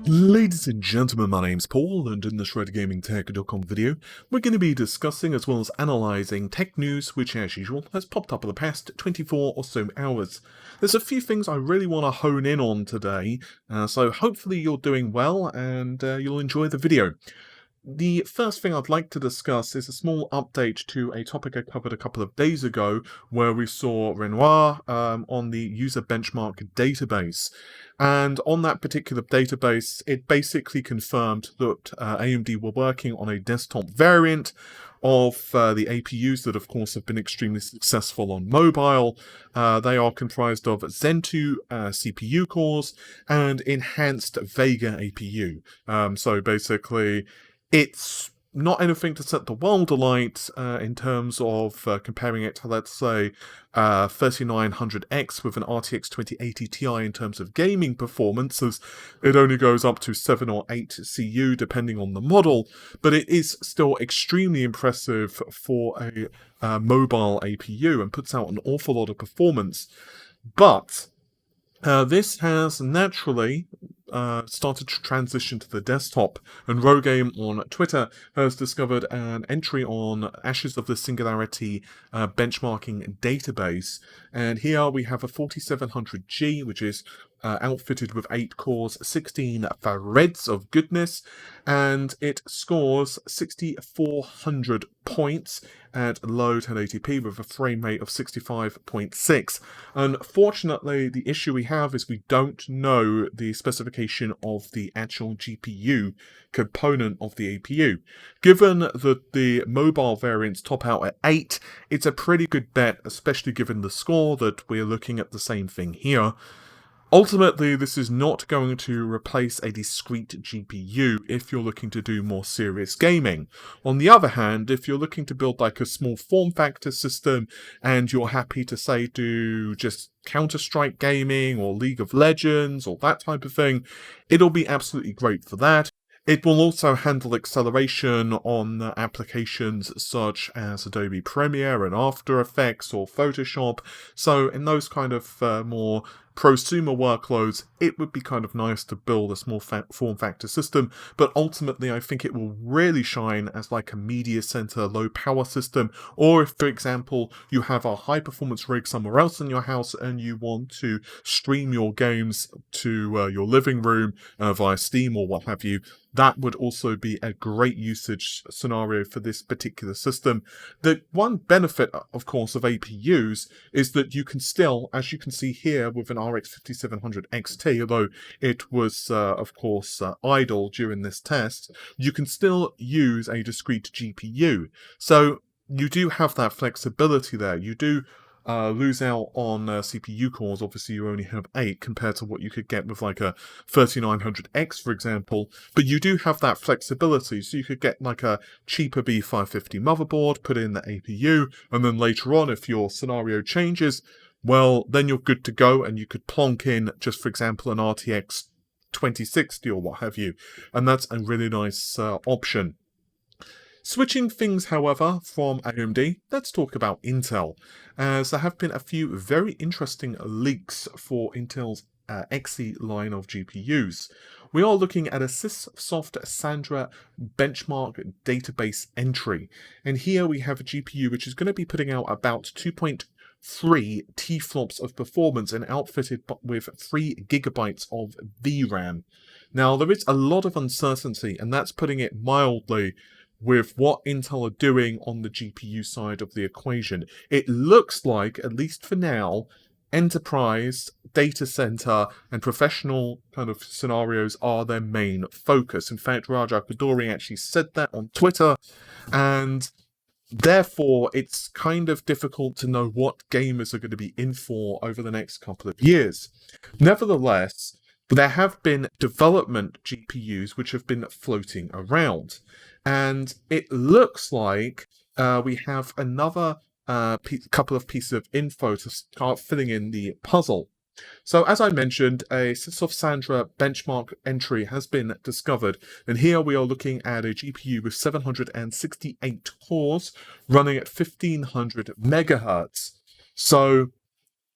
Ladies and gentlemen, my name's Paul, and in this RetroGamingTech.com video, we're going to be discussing as well as analysing tech news, which as usual has popped up in the past 24 or so hours. There's a few things I really want to hone in on today, so hopefully you're doing well and you'll enjoy the video. The first thing I'd like to discuss is a small update to a topic I covered a couple of days ago, where we saw Renoir on the user benchmark database. And on that particular database, it basically confirmed that AMD were working on a desktop variant of the APUs that, of course, have been extremely successful on mobile. They are comprised of Zen 2 CPU cores and enhanced Vega APU. So basically, it's not anything to set the world alight in terms of comparing it to, let's say, 3900X with an RTX 2080 Ti in terms of gaming performance, as it only goes up to 7 or 8 CU depending on the model, but it is still extremely impressive for a mobile APU and puts out an awful lot of performance. But this has naturally started to transition to the desktop, and Rogame on Twitter has discovered an entry on Ashes of the Singularity benchmarking database, and here we have a 4700G, which is outfitted with 8 cores, 16 threads of goodness, and it scores 6400 points at low 1080p with a frame rate of 65.6. Unfortunately, the issue we have is we don't know the specification of the actual GPU component of the APU. Given that the mobile variants top out at 8, it's a pretty good bet, especially given the score, that we're looking at the same thing here. Ultimately, this is not going to replace a discrete GPU if you're looking to do more serious gaming. On the other hand, if you're looking to build like a small form factor system and you're happy to say do just Counter-Strike gaming or League of Legends or that type of thing, it'll be absolutely great for that. It will also handle acceleration on applications such as Adobe Premiere and After Effects or Photoshop. So in those kind of more prosumer workloads, it would be kind of nice to build a small form factor system, but ultimately I think it will really shine as like a media center low power system, or if, for example, you have a high performance rig somewhere else in your house and you want to stream your games to your living room via Steam or what have you, that would also be a great usage scenario for this particular system. The one benefit, of course, of APUs is that you can still, as you can see here with an RX 5700 XT, although it was, of course, idle during this test, you can still use a discrete GPU. So you do have that flexibility there. You do lose out on CPU cores. Obviously you only have 8 compared to what you could get with like a 3900X, for example, but you do have that flexibility, so you could get like a cheaper B550 motherboard, put in the APU, and then later on, if your scenario changes, well, then you're good to go, and you could plonk in just, for example, an RTX 2060 or what have you, and that's a really nice option. Switching things, however, from AMD, let's talk about Intel, as there have been a few very interesting leaks for Intel's Xe line of GPUs. We are looking at a SysSoft Sandra benchmark database entry, and here we have a GPU which is going to be putting out about 2.3 T-flops of performance and outfitted with 3 gigabytes of VRAM. Now, there is a lot of uncertainty, and that's putting it mildly, with what Intel are doing on the GPU side of the equation. It looks like, at least for now, enterprise, data center, and professional kind of scenarios are their main focus. In fact, Raja Koduri actually said that on Twitter, and therefore it's kind of difficult to know what gamers are going to be in for over the next couple of years. Nevertheless, there have been development GPUs which have been floating around, and it looks like we have another couple of pieces of info to start filling in the puzzle. So as I mentioned, a SysSoft Sandra benchmark entry has been discovered, and here we are looking at a GPU with 768 cores running at 1500 megahertz. So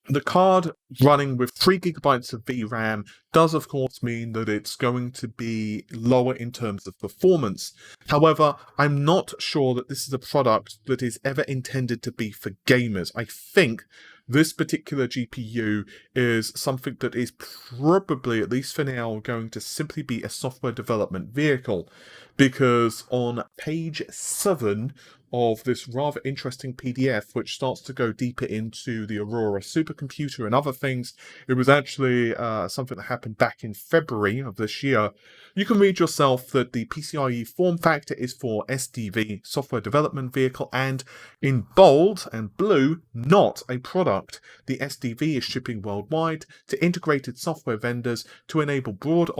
The card running with 3 gigabytes of VRAM does, of course, mean that it's going to be lower in terms of performance. However, I'm not sure that this is a product that is ever intended to be for gamers. I think this particular GPU is something that is probably, at least for now, going to simply be a software development vehicle, because on page 7 of this rather interesting PDF, which starts to go deeper into the Aurora supercomputer and other things. It was actually something that happened back in February of this year. You can read yourself that the PCIe form factor is for SDV, software development vehicle, and in bold and blue, not a product. The SDV is shipping worldwide to integrated software vendors to enable broad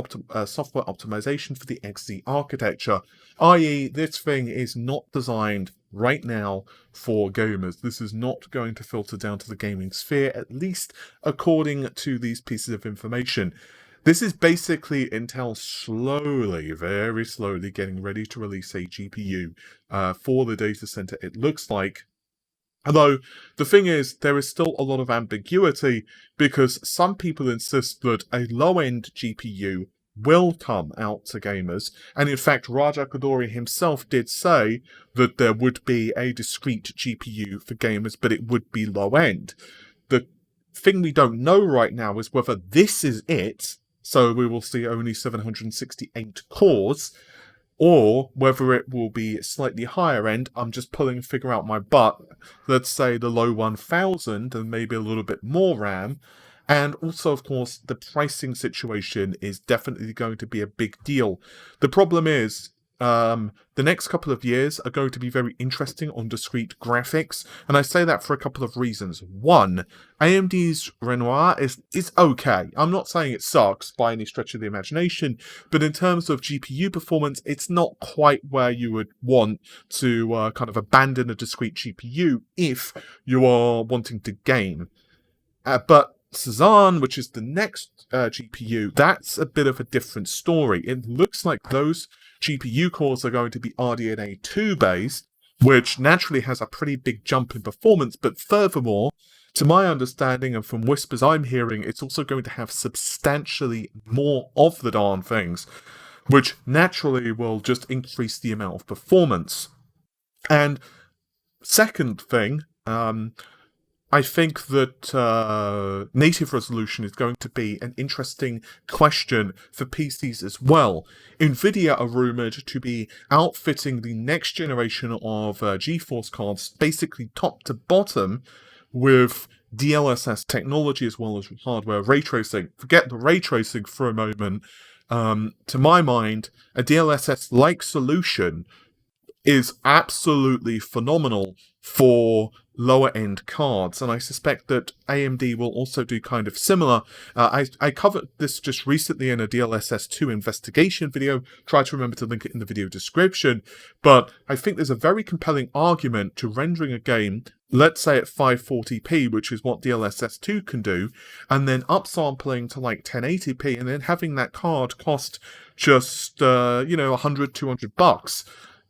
software optimization for the XZ architecture, i.e. this thing is not designed right now for gamers. This is not going to filter down to the gaming sphere, at least according to these pieces of information. This is basically Intel slowly, very slowly getting ready to release a GPU for the data center, it looks like. Although, the thing is, there is still a lot of ambiguity, because some people insist that a low-end GPU will come out to gamers, and in fact Raja Koduri himself did say that there would be a discrete GPU for gamers, but it would be low-end. The thing we don't know right now is whether this is it, so we will see only 768 cores, or whether it will be slightly higher end. I'm just pulling a figure out my butt. Let's say the low 1000 and maybe a little bit more RAM. And also, of course, the pricing situation is definitely going to be a big deal. The problem is, the next couple of years are going to be very interesting on discrete graphics, and I say that for a couple of reasons. One, AMD's Renoir is okay. I'm not saying it sucks by any stretch of the imagination, but in terms of GPU performance, it's not quite where you would want to kind of abandon a discrete GPU if you are wanting to game. But Cezanne, which is the next GPU, that's a bit of a different story. It looks like those GPU cores are going to be RDNA 2 based, which naturally has a pretty big jump in performance, but furthermore, to my understanding and from whispers I'm hearing, it's also going to have substantially more of the darn things, which naturally will just increase the amount of performance. And second thing, I think that native resolution is going to be an interesting question for PCs as well. Nvidia are rumoured to be outfitting the next generation of GeForce cards, basically top to bottom, with DLSS technology as well as hardware ray tracing. Forget the ray tracing for a moment. To my mind, a DLSS-like solution is absolutely phenomenal for lower end cards, and I suspect that AMD will also do kind of similar. I covered this just recently in a DLSS 2 investigation video. Try to remember to link it in the video description, but I think there's a very compelling argument to rendering a game, let's say at 540p, which is what DLSS 2 can do, and then upsampling to like 1080p, and then having that card cost just $100-200,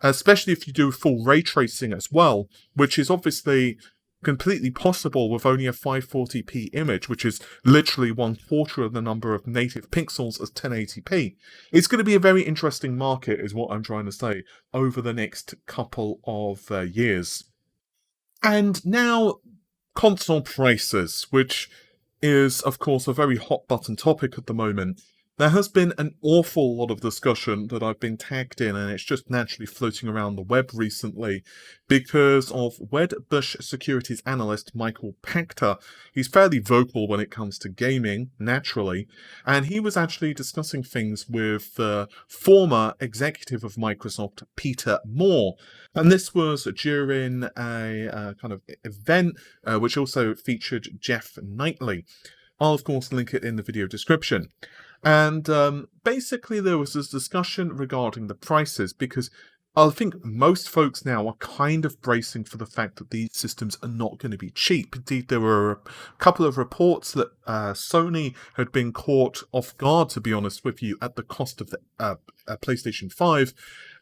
especially if you do full ray tracing as well, which is obviously completely possible with only a 540p image, which is literally 1/4 of the number of native pixels as 1080p. It's going to be a very interesting market, is what I'm trying to say, over the next couple of years. And now, console prices, which is, of course, a very hot button topic at the moment. There has been an awful lot of discussion that I've been tagged in, and it's just naturally floating around the web recently because of Wedbush securities analyst Michael Pachter. He's fairly vocal when it comes to gaming, naturally, and he was actually discussing things with former executive of Microsoft, Peter Moore. And this was during a kind of event which also featured Jeff Knightley. I'll, of course, link it in the video description. And basically there was this discussion regarding the prices, because I think most folks now are kind of bracing for the fact that these systems are not going to be cheap. Indeed, there were a couple of reports that Sony had been caught off guard, to be honest with you, at the cost of the PlayStation 5,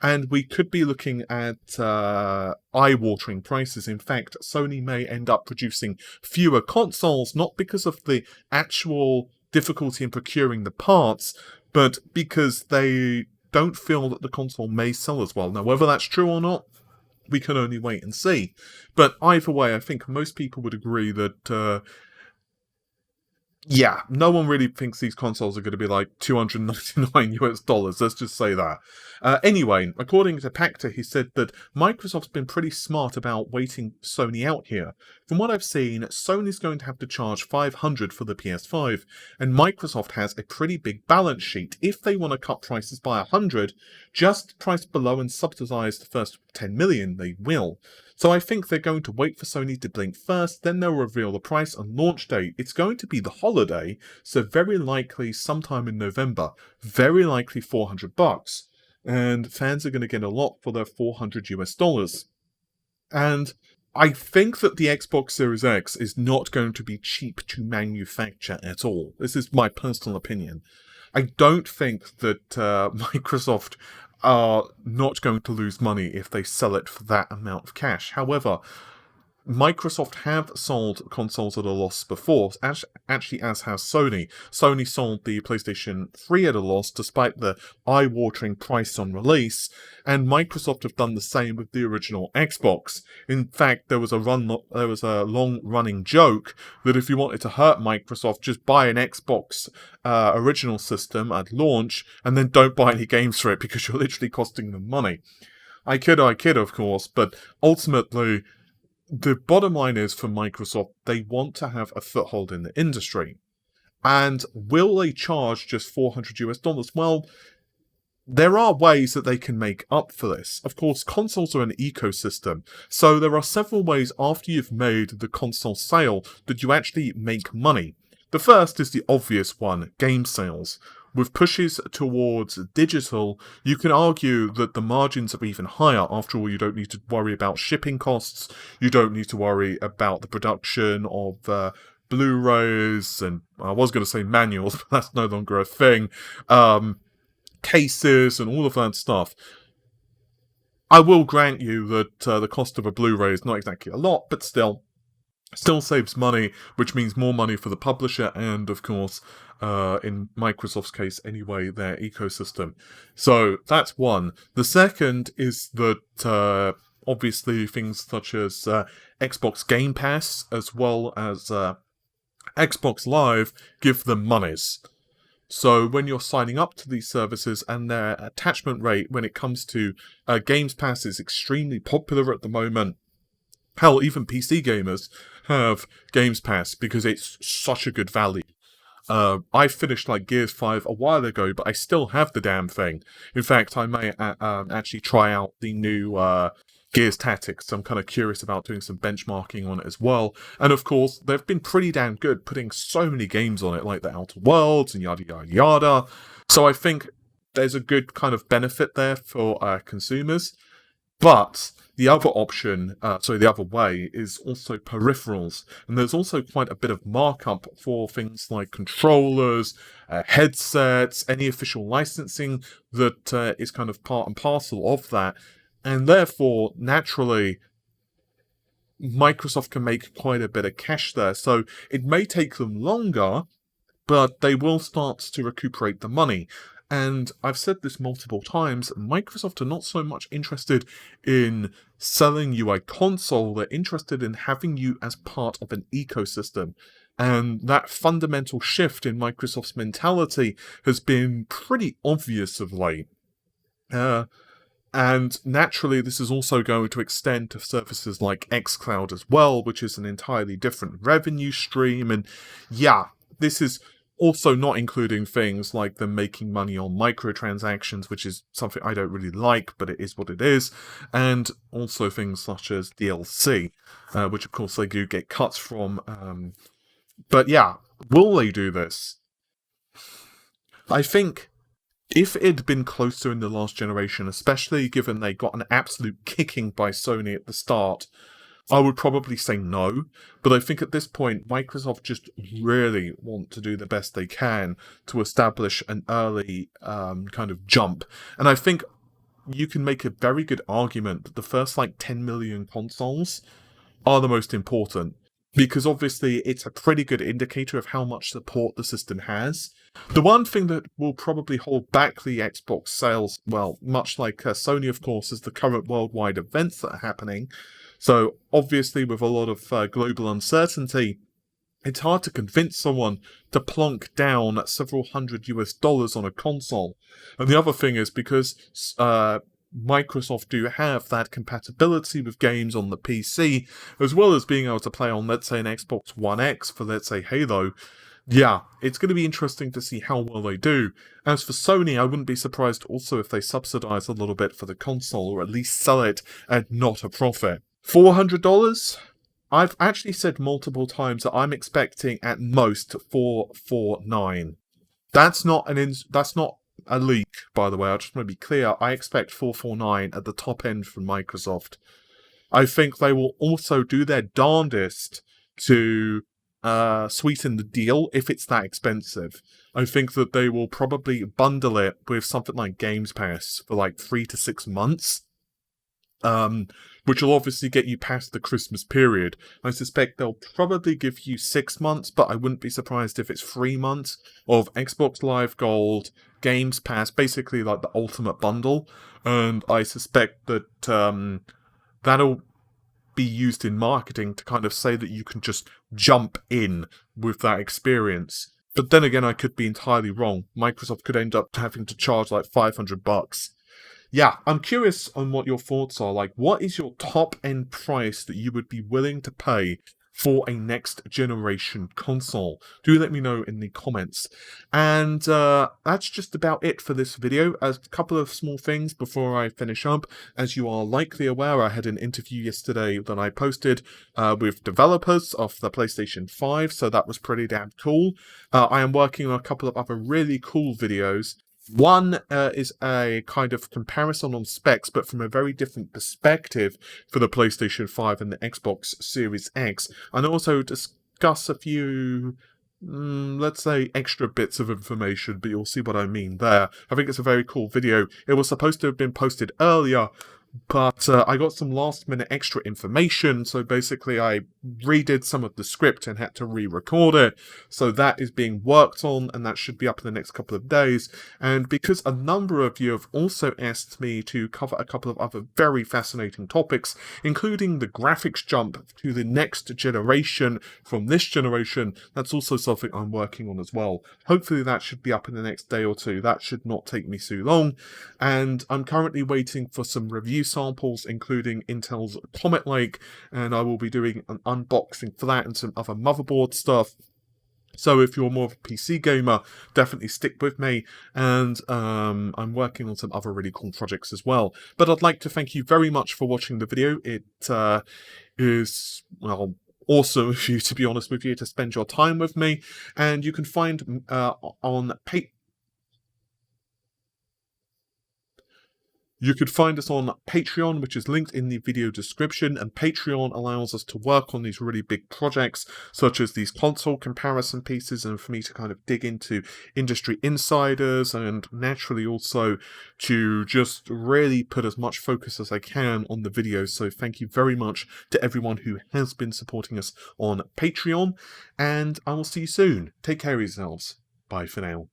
and we could be looking at eye-watering prices. In fact, Sony may end up producing fewer consoles, not because of the actual difficulty in procuring the parts, but because they don't feel that the console may sell as well. Now, whether that's true or not, we can only wait and see. But either way, I think most people would agree that yeah, no one really thinks these consoles are going to be like $299. Let's just say that. Anyway, according to Pacta, he said that Microsoft's been pretty smart about waiting Sony out here. From what I've seen, Sony's going to have to charge $500 for the PS5, and Microsoft has a pretty big balance sheet. If they want to cut prices by $100, just price below and subsidize the first 10 million, they will. So I think they're going to wait for Sony to blink first, then they'll reveal the price and launch date. It's going to be the holiday, so very likely sometime in November. Very likely $400. And fans are going to get a lot for their $400. And I think that the Xbox Series X is not going to be cheap to manufacture at all. This is my personal opinion. I don't think that Microsoft are not going to lose money if they sell it for that amount of cash. However, Microsoft have sold consoles at a loss before, actually as has Sony. Sony sold the PlayStation 3 at a loss despite the eye-watering price on release, and Microsoft have done the same with the original Xbox. In fact, there was a long-running joke that if you wanted to hurt Microsoft, just buy an Xbox original system at launch, and then don't buy any games for it because you're literally costing them money. I kid, of course, but ultimately, the bottom line is for Microsoft, they want to have a foothold in the industry. And will they charge just $400? Well, there are ways that they can make up for this. Of course, consoles are an ecosystem, so there are several ways after you've made the console sale that you actually make money. The first is the obvious one, game sales. With pushes towards digital, you can argue that the margins are even higher. After all, you don't need to worry about shipping costs, you don't need to worry about the production of Blu-rays, and I was going to say manuals, but that's no longer a thing, cases and all of that stuff. I will grant you that the cost of a Blu-ray is not exactly a lot, but still saves money, which means more money for the publisher and, of course, in Microsoft's case anyway, their ecosystem. So that's one. The second is that obviously things such as Xbox Game Pass as well as Xbox Live give them monies. So when you're signing up to these services and their attachment rate when it comes to Games Pass is extremely popular at the moment. Hell, even PC gamers have Games Pass because it's such a good value. I finished like Gears 5 a while ago, but I still have the damn thing. In fact, I may actually try out the new Gears Tactics. I'm kind of curious about doing some benchmarking on it as well. And of course, they've been pretty damn good putting so many games on it, like the Outer Worlds and yada yada yada. So I think there's a good kind of benefit there for consumers. But the other option, the other way, is also peripherals. And there's also quite a bit of markup for things like controllers, headsets, any official licensing that is kind of part and parcel of that. And therefore, naturally, Microsoft can make quite a bit of cash there. So it may take them longer, but they will start to recuperate the money. And I've said this multiple times, Microsoft are not so much interested in selling you a console, they're interested in having you as part of an ecosystem. And that fundamental shift in Microsoft's mentality has been pretty obvious of late. And naturally, this is also going to extend to services like xCloud as well, which is an entirely different revenue stream. And yeah, this is also not including things like them making money on microtransactions, which is something I don't really like, but it is what it is. And also things such as DLC, which of course they do get cuts from. But yeah, will they do this? I think If it had been closer in the last generation, especially given they got an absolute kicking by Sony at the start, I would probably say no. But I think at this point, Microsoft just really want to do the best they can to establish an early kind of jump. And I think you can make a very good argument that the first 10 million consoles are the most important, because obviously it's a pretty good indicator of how much support the system has. The one thing that will probably hold back the Xbox sales, well, much like Sony, of course, is the current worldwide events that are happening. So obviously with a lot of global uncertainty, it's hard to convince someone to plonk down several $100 on a console. And the other thing is because Microsoft do have that compatibility with games on the PC, as well as being able to play on, let's say, an Xbox One X for, let's say, Halo. Yeah, it's going to be interesting to see how well they do. As for Sony, I wouldn't be surprised also if they subsidize a little bit for the console, or at least sell it at not a profit. $400? I've actually said multiple times that I'm expecting at most $449. That's not a leak, by the way. I just want to be clear. I expect $449 at the top end from Microsoft. I think they will also do their darndest to sweeten the deal if it's that expensive. I think that they will probably bundle it with something like Games Pass for 3 to 6 months. Which will obviously get you past the Christmas period. I suspect they'll probably give you 6 months, but I wouldn't be surprised if it's 3 months of Xbox Live Gold, Games Pass, basically like the ultimate bundle. And I suspect that that'll be used in marketing to kind of say that you can just jump in with that experience. But then again, I could be entirely wrong. Microsoft could end up having to charge $500. Yeah, I'm curious on what your thoughts are. What is your top-end price that you would be willing to pay for a next-generation console? Do let me know in the comments. And that's just about it for this video. A couple of small things before I finish up. As you are likely aware, I had an interview yesterday that I posted with developers of the PlayStation 5, so that was pretty damn cool. I am working on a couple of other really cool videos. One is a kind of comparison on specs, but from a very different perspective for the PlayStation 5 and the Xbox Series X, and also discuss a few, let's say, extra bits of information, but you'll see what I mean there. I think it's a very cool video. It was supposed to have been posted earlier, but I got some last-minute extra information, so basically I redid some of the script and had to re-record it. So that is being worked on, and that should be up in the next couple of days. And because a number of you have also asked me to cover a couple of other very fascinating topics, including the graphics jump to the next generation from this generation, that's also something I'm working on as well. Hopefully that should be up in the next day or two. That should not take me too long. And I'm currently waiting for some review samples, including Intel's Comet Lake, and I will be doing an unboxing for that and some other motherboard stuff. So if you're more of a PC gamer, definitely stick with me, and I'm working on some other really cool projects as well. But I'd like to thank you very much for watching the video. It is, well, awesome of you, to be honest with you, to spend your time with me, and you can find on You could find us on Patreon, which is linked in the video description, and Patreon allows us to work on these really big projects, such as these console comparison pieces, and for me to kind of dig into industry insiders, and naturally also to just really put as much focus as I can on the videos. So thank you very much to everyone who has been supporting us on Patreon, and I will see you soon. Take care of yourselves. Bye for now.